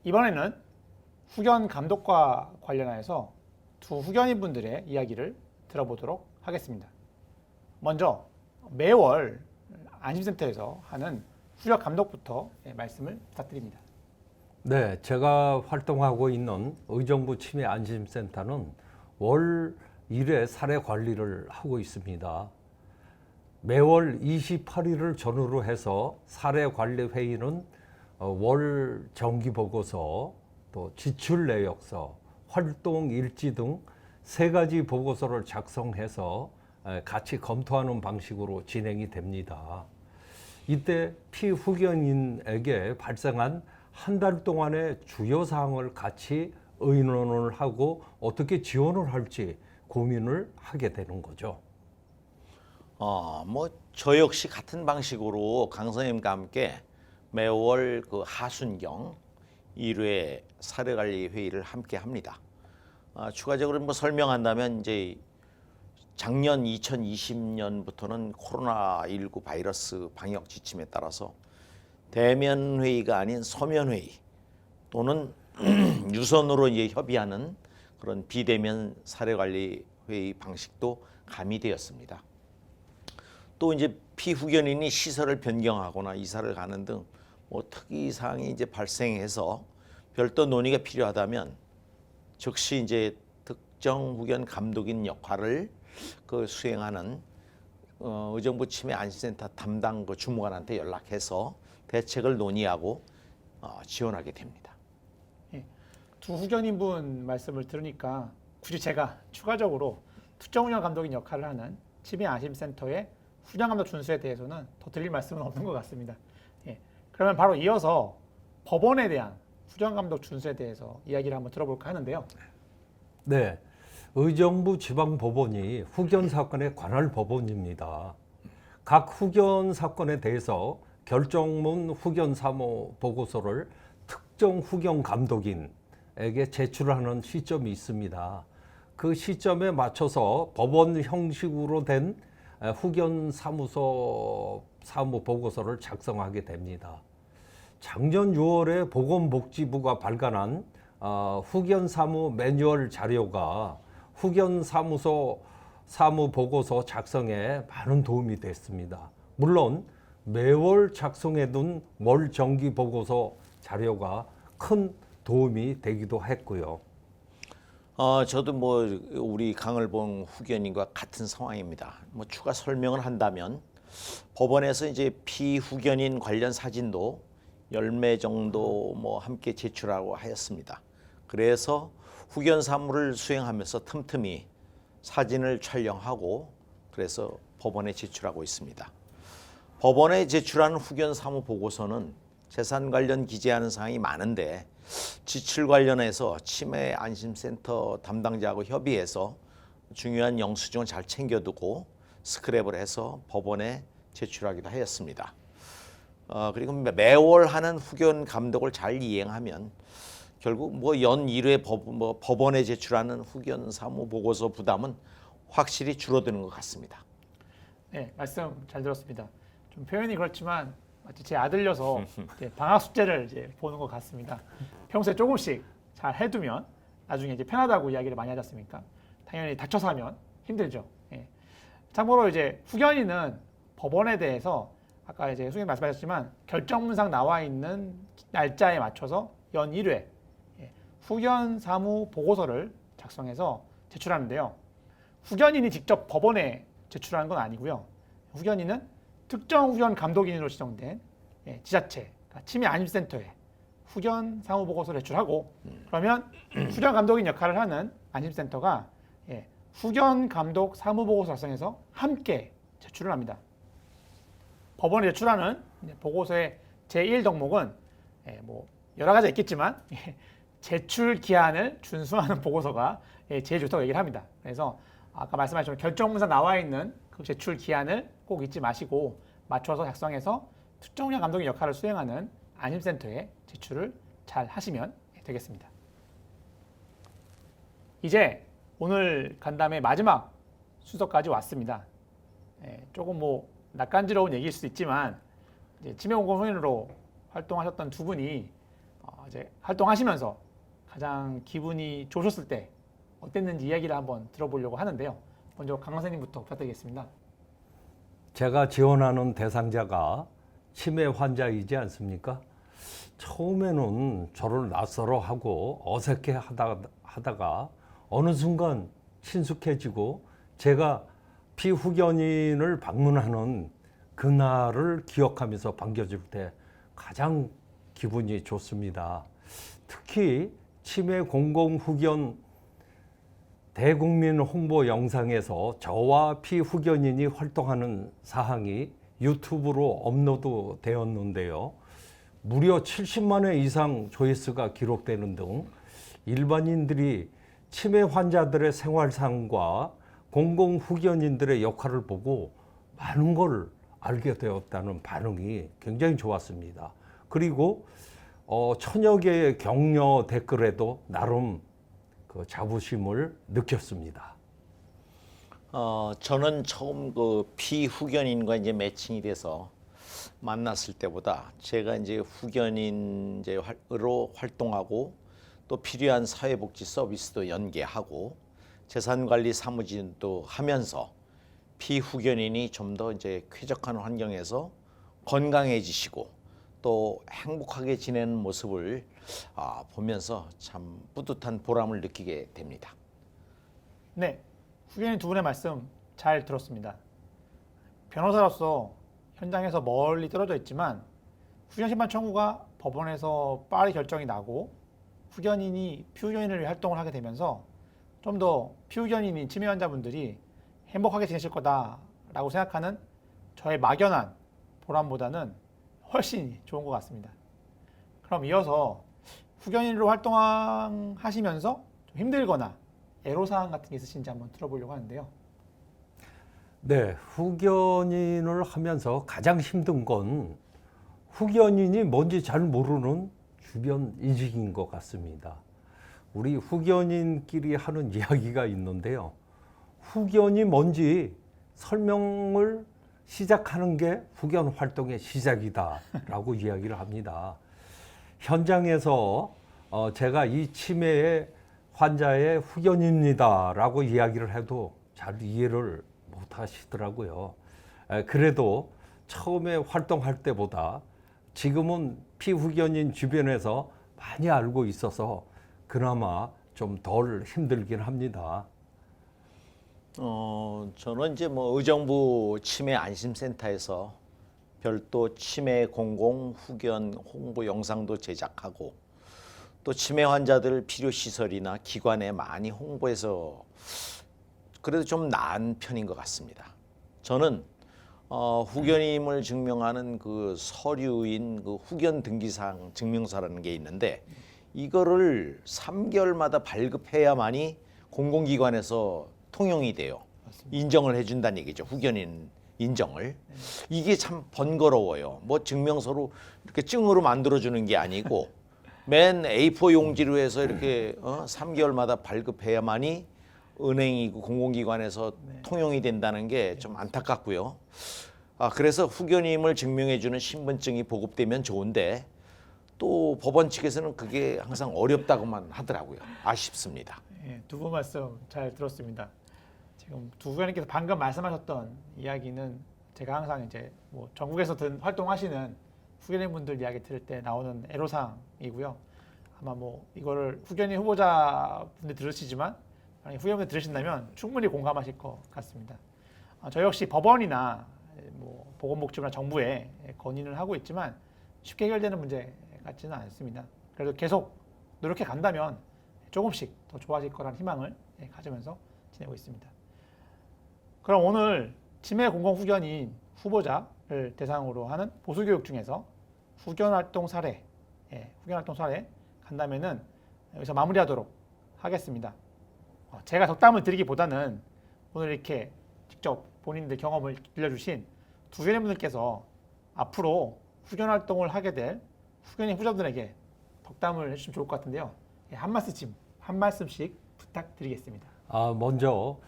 이번에는 후견 감독과 관련하여서 두 후견인 분들의 이야기를 들어보도록 하겠습니다. 먼저 매월 안심센터에서 하는 후견 감독부터 말씀을 부탁드립니다. 네, 제가 활동하고 있는 의정부 치매 안심센터는 월 1회 사례 관리를 하고 있습니다. 매월 28일을 전후로 해서 사례 관리 회의는 월 정기 보고서, 또 지출 내역서, 활동 일지 등 3가지 보고서를 작성해서 같이 검토하는 방식으로 진행이 됩니다. 이때 피후견인에게 발생한 한 달 동안의 주요 사항을 같이 의논을 하고 어떻게 지원을 할지 고민을 하게 되는 거죠. 저 역시 같은 방식으로 강 선생님과 함께 매월 그 하순경 1회 사례관리 회의를 함께 합니다. 추가적으로 설명한다면 이제 작년 2020년부터는 코로나19 바이러스 방역 지침에 따라서 대면 회의가 아닌 서면 회의 또는 유선으로 이제 협의하는 그런 비대면 사례관리 회의 방식도 가미되었습니다. 또 이제 피후견인이 시설을 변경하거나 이사를 가는 등 특이 사항이 이제 발생해서 별도 논의가 필요하다면 즉시 이제 특정 후견 감독인 역할을 수행하는 의정부 치매 안심센터 담당 주무관한테 연락해서 대책을 논의하고 지원하게 됩니다. 두 후견인분 말씀을 들으니까 굳이 제가 추가적으로 특정 후견 감독인 역할을 하는 치매 안심센터의 후견 감독 준수에 대해서는 더 드릴 말씀은 없는 것 같습니다. 그러면 바로 이어서 법원에 대한 후견 감독 준수에 대해서 이야기를 한번 들어볼까 하는데요. 네, 의정부 지방법원이 후견 사건에 관할 법원입니다. 각 후견 사건에 대해서 결정문 후견 사무 보고서를 특정 후견 감독인에게 제출하는 시점이 있습니다. 그 시점에 맞춰서 법원 형식으로 된 후견 사무소 사무 보고서를 작성하게 됩니다. 작년 6월에 보건복지부가 발간한 후견 사무 매뉴얼 자료가 후견 사무소 사무 보고서 작성에 많은 도움이 됐습니다. 물론 매월 작성해둔 월 정기 보고서 자료가 큰 도움이 되기도 했고요. 저도 우리 강을봉 후견인과 같은 상황입니다. 추가 설명을 한다면 법원에서 이제 피후견인 관련 사진도 10매 정도 함께 제출하고 하였습니다. 그래서 후견 사무를 수행하면서 틈틈이 사진을 촬영하고 그래서 법원에 제출하고 있습니다. 법원에 제출한 후견 사무 보고서는 재산 관련 기재하는 사항이 많은데 지출 관련해서 치매 안심센터 담당자하고 협의해서 중요한 영수증을 잘 챙겨두고 스크랩을 해서 법원에 제출하기도 하였습니다. 그리고 매월 하는 후견 감독을 잘 이행하면 결국 연 1회 법원에 제출하는 후견 사무 보고서 부담은 확실히 줄어드는 것 같습니다. 네, 말씀 잘 들었습니다. 좀 표현이 그렇지만 마치 제 아들려서 방학 숙제를 이제 보는 것 같습니다. 평소에 조금씩 잘 해두면 나중에 이제 편하다고 이야기를 많이 하지 않습니까? 당연히 다쳐서 하면 힘들죠. 참고로 이제 후견인은 법원에 대해서 아까 이제 후견인 말씀하셨지만 결정문상 나와 있는 날짜에 맞춰서 연 1회 후견 사무 보고서를 작성해서 제출하는데요. 후견인이 직접 법원에 제출하는 건 아니고요. 후견인은 특정 후견 감독인으로 지정된 지자체, 그러니까 치매 안심센터에 후견 사무 보고서를 제출하고 그러면 후견 감독인 역할을 하는 안심센터가 후견 감독 사무 보고서 작성해서 함께 제출을 합니다. 법원에 제출하는 보고서의 제1덕목은 여러 가지 있겠지만 제출 기한을 준수하는 보고서가 제일 좋다고 얘기를 합니다. 그래서 아까 말씀하신 결정문상 나와 있는 그 제출 기한을 꼭 잊지 마시고 맞춰서 작성해서 특정 후견 감독인 역할을 수행하는 안심센터에 제출을 잘 하시면 되겠습니다. 이제 오늘 간담회 마지막 순서까지 왔습니다. 조금 뭐 낯간지러운 얘기일 수도 있지만 이제 치매공공후견으로 활동하셨던 두 분이 이제 활동하시면서 가장 기분이 좋으셨을 때 어땠는지 이야기를 한번 들어보려고 하는데요. 먼저 강 선생님부터 부탁드리겠습니다. 제가 지원하는 대상자가 치매 환자이지 않습니까? 처음에는 저를 낯설어하고 어색해 하다가 어느 순간 친숙해지고 제가 피후견인을 방문하는 그날을 기억하면서 반겨줄 때 가장 기분이 좋습니다. 특히 치매 공공후견 대국민 홍보 영상에서 저와 피후견인이 활동하는 사항이 유튜브로 업로드 되었는데요. 무려 70만 회 이상 조회수가 기록되는 등 일반인들이 치매 환자들의 생활상과 공공후견인들의 역할을 보고 많은 걸 알게 되었다는 반응이 굉장히 좋았습니다. 그리고 천여 개의 격려 댓글에도 나름 그 자부심을 느꼈습니다. 저는 처음 그 피후견인과 이제 매칭이 돼서 만났을 때보다 제가 이제 후견인으로 활동하고 또 필요한 사회복지 서비스도 연계하고 재산관리 사무직도 하면서 피후견인이 좀 더 이제 쾌적한 환경에서 건강해지시고 또 행복하게 지내는 모습을 보면서 참 뿌듯한 보람을 느끼게 됩니다. 네, 후견인 두 분의 말씀 잘 들었습니다. 변호사로서 현장에서 멀리 떨어져 있지만 후견 심판 청구가 법원에서 빠르게 결정이 나고 후견인이 피후견인을 위해 활동을 하게 되면서 좀 더 피후견인인 치매 환자분들이 행복하게 지내실 거다라고 생각하는 저의 막연한 보람보다는 훨씬 좋은 것 같습니다. 그럼 이어서 후견인으로 활동하시면서 좀 힘들거나 애로사항 같은 게 있으신지 한번 들어보려고 하는데요. 네, 후견인을 하면서 가장 힘든 건 후견인이 뭔지 잘 모르는 주변 인식인 것 같습니다. 우리 후견인끼리 하는 이야기가 있는데요. 후견이 뭔지 설명을 시작하는 게 후견 활동의 시작이다라고 이야기를 합니다. 현장에서 제가 이 치매 환자의 후견입니다라고 이야기를 해도 잘 이해를 못 하시더라고요. 그래도 처음에 활동할 때보다 지금은 피후견인 주변에서 많이 알고 있어서 그나마 좀 덜 힘들긴 합니다. 저는 이제 뭐 의정부 치매 안심센터에서 별도 치매 공공 후견 홍보 영상도 제작하고 또 치매 환자들 필요 시설이나 기관에 많이 홍보해서 그래도 좀 나은 편인 것 같습니다. 저는 후견임을 증명하는 그 서류인 그 후견 등기상 증명서라는 게 있는데 이거를 3개월마다 발급해야만이 공공기관에서 통용이 돼요. 인정을 해준다는 얘기죠. 후견인 인정을. 이게 참 번거로워요. 뭐 증명서로 이렇게 증으로 만들어주는 게 아니고 맨 A4 용지로 해서 이렇게 3개월마다 발급해야만이 은행이고 공공기관에서 통용이 된다는 게 좀 안타깝고요. 그래서 후견임을 증명해주는 신분증이 보급되면 좋은데 또 법원 측에서는 그게 항상 어렵다고만 하더라고요. 아쉽습니다. 예, 두 분 말씀 잘 들었습니다. 지금 두 분께서 방금 말씀하셨던 이야기는 제가 항상 이제 뭐 전국에서 활동하시는 후견인분들 이야기 들을 때 나오는 애로사항이고요. 아마 뭐 이거를 후견인 후보자분들 들으시지만 후견인분들 들으신다면 충분히 공감하실 것 같습니다. 저희 역시 법원이나 뭐 보건복지부나 정부에 건의를 하고 있지만 쉽게 해결되는 문제 같지는 않습니다. 그래도 계속 노력해 간다면 조금씩 더 좋아질 거라는 희망을 가지면서 지내고 있습니다. 그럼 오늘 치매 공공후견인 후보자를 대상으로 하는 보수교육 중에서 후견활동 사례 간담회는 여기서 마무리하도록 하겠습니다. 제가 덕담을 드리기보다는 오늘 이렇게 직접 본인들 경험을 들려주신 두 후견인분들께서 앞으로 후견활동을 하게 될 후견인 후보자분들에게 덕담을 해주시면 좋을 것 같은데요. 한 말씀씩 부탁드리겠습니다. 먼저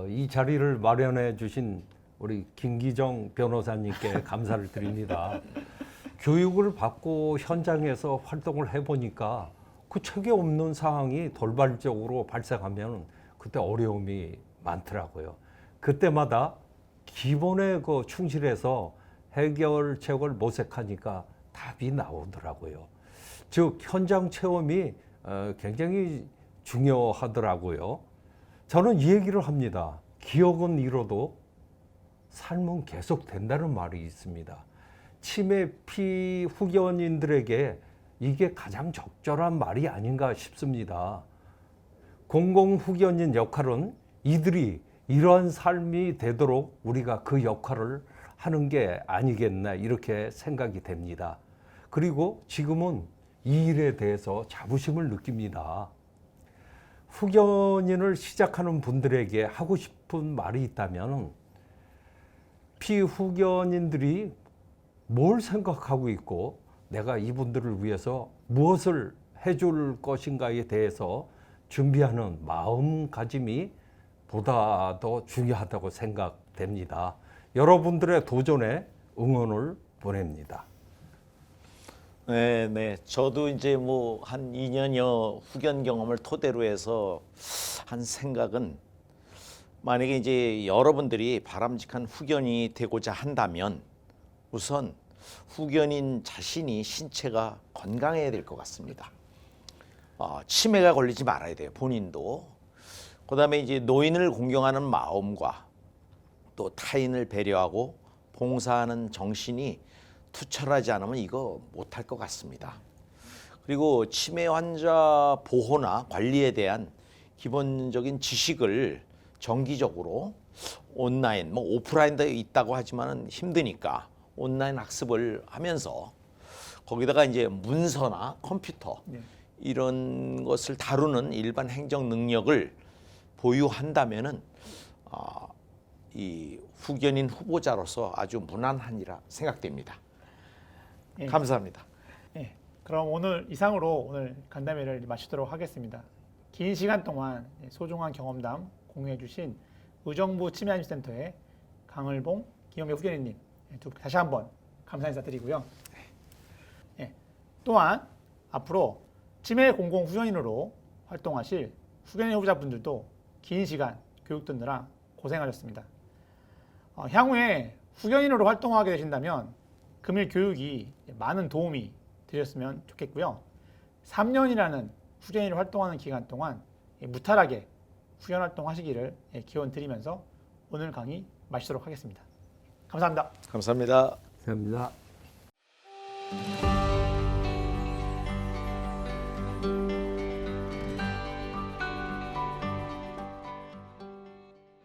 이 자리를 마련해 주신 우리 김기정 변호사님께 감사를 드립니다. 교육을 받고 현장에서 활동을 해보니까 그 책에 없는 상황이 돌발적으로 발생하면 그때 어려움이 많더라고요. 그때마다 기본에 충실해서 해결책을 모색하니까 답이 나오더라고요. 즉 현장 체험이 굉장히 중요하더라고요. 저는 이 얘기를 합니다. 기억은 잃어도 삶은 계속된다는 말이 있습니다. 치매 피후견인들에게 이게 가장 적절한 말이 아닌가 싶습니다. 공공후견인 역할은 이들이 이러한 삶이 되도록 우리가 그 역할을 하는 게 아니겠나 이렇게 생각이 됩니다. 그리고 지금은 이 일에 대해서 자부심을 느낍니다. 후견인을 시작하는 분들에게 하고 싶은 말이 있다면 피후견인들이 뭘 생각하고 있고 내가 이분들을 위해서 무엇을 해줄 것인가에 대해서 준비하는 마음가짐이 보다 더 중요하다고 생각됩니다. 여러분들의 도전에 응원을 보냅니다. 네. 저도 이제 뭐 한 2년여 후견 경험을 토대로 해서 한 생각은 만약에 이제 여러분들이 바람직한 후견이 되고자 한다면 우선 후견인 자신이 신체가 건강해야 될 것 같습니다. 치매가 걸리지 말아야 돼요. 본인도. 그다음에 이제 노인을 공경하는 마음과 또 타인을 배려하고 봉사하는 정신이 투철하지 않으면 이거 못할 것 같습니다. 그리고 치매 환자 보호나 관리에 대한 기본적인 지식을 정기적으로 온라인, 뭐 오프라인도 있다고 하지만 힘드니까 온라인 학습을 하면서 거기다가 이제 문서나 컴퓨터 이런 것을 다루는 일반 행정 능력을 보유한다면은 이 후견인 후보자로서 아주 무난하니라 생각됩니다. 예. 감사합니다. 예. 그럼 오늘 이상으로 오늘 간담회를 마치도록 하겠습니다. 긴 시간 동안 소중한 경험담 공유해주신 의정부 치매안심센터의 강을봉, 김영배 후견인님 다시 한번 감사 인사드리고요. 예. 또한 앞으로 치매 공공 후견인으로 활동하실 후견인 후보자분들도 긴 시간 교육 듣느라 고생하셨습니다. 향후에 후견인으로 활동하게 되신다면 금일 교육이 많은 도움이 되셨으면 좋겠고요. 3년이라는 후견인으로 활동하는 기간 동안 무탈하게 후견 활동하시기를 기원 드리면서 오늘 강의 마치도록 하겠습니다. 감사합니다. 감사합니다. 감사합니다.